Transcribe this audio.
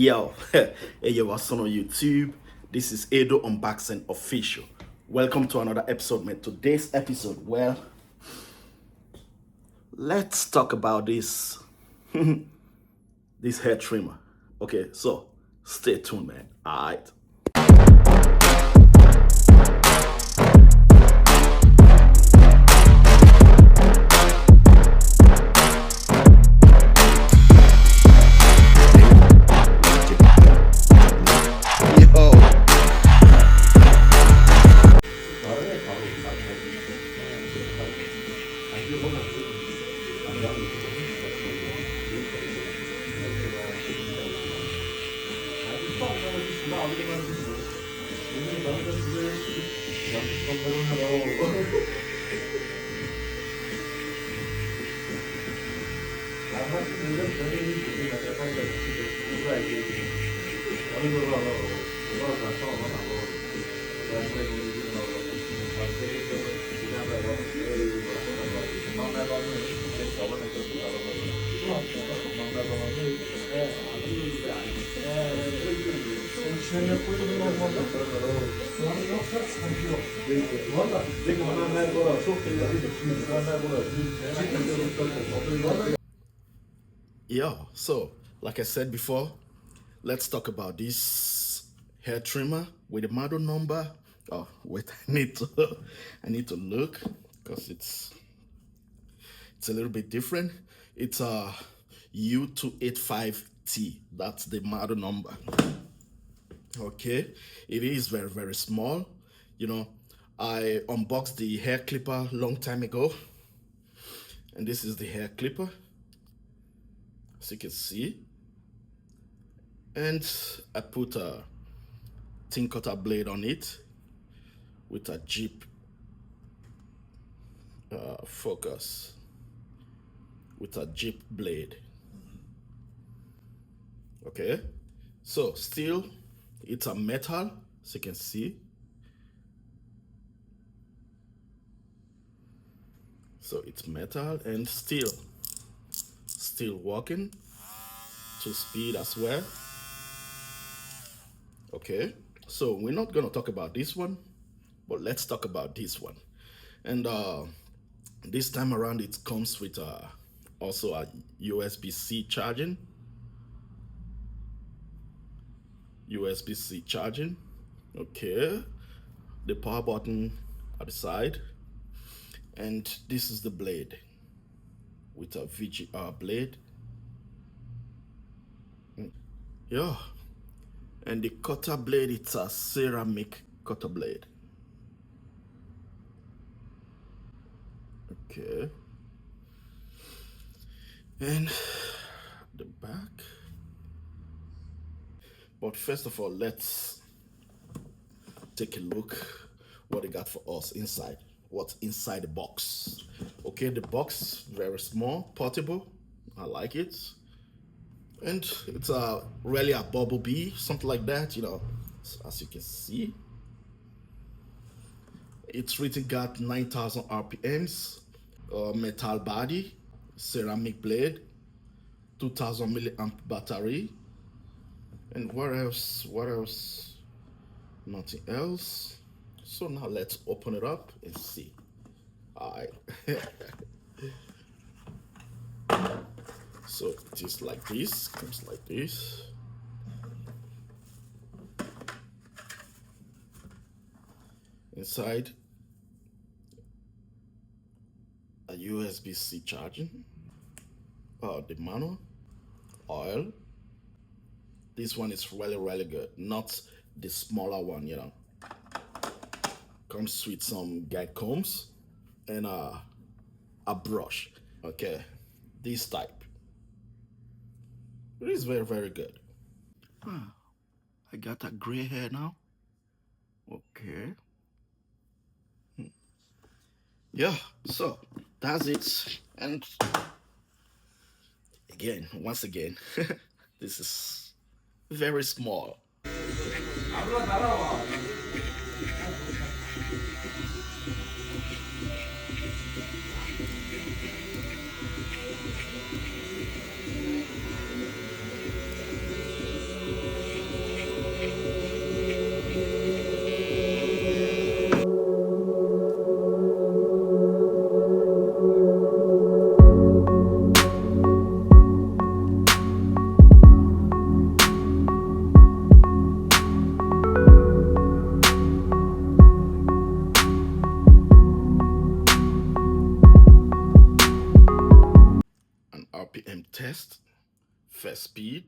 Yo, hey yo, what's on YouTube? This is Edo Unboxing Official. Welcome to another episode, man. Today's episode, well, let's talk about this this hair trimmer. Okay, so stay tuned, man. All right. Yo, Yo, so like I said before, let's talk about this hair trimmer with the model number. Oh, wait, I need to look because it's a little bit different. It's a U285T. That's the model number. Okay, it is very, very small. You know, I unboxed the hair clipper long time ago, and this is the hair clipper, as you can see. And I put a thin cutter blade on it with a Jeep focus, with a Jeep blade. Okay, so still it's a metal, as you can see. So it's metal and still working to speed as well. Okay, so we're not gonna talk about this one, but let's talk about this one. And this time around it comes with also a USB-C charging. USB-C charging. Okay, the power button at the side, and this is the blade with a VGR blade. Yeah, and the cutter blade, it's a ceramic cutter blade. Okay, and the back. But first of all, let's take a look what they got for us inside. What's inside the box? Okay, the box very small, portable. I like it, and it's really a bumblebee, something like that. You know, as you can see, it's written got 9,000 RPMs, metal body, ceramic blade, 2,000 milliamp battery, and what else? What else? Nothing else. So now let's open it up and see. All right. So it is like this, comes like this. Inside, a USB-C charging, the manual, oil. This one is really, really good, not the smaller one, you know. Comes with some guide combs and a brush. Okay, this type. It is very, very good. I got a gray hair now. Okay. Yeah, so that's it. And again, once again, this is very small. fast speed,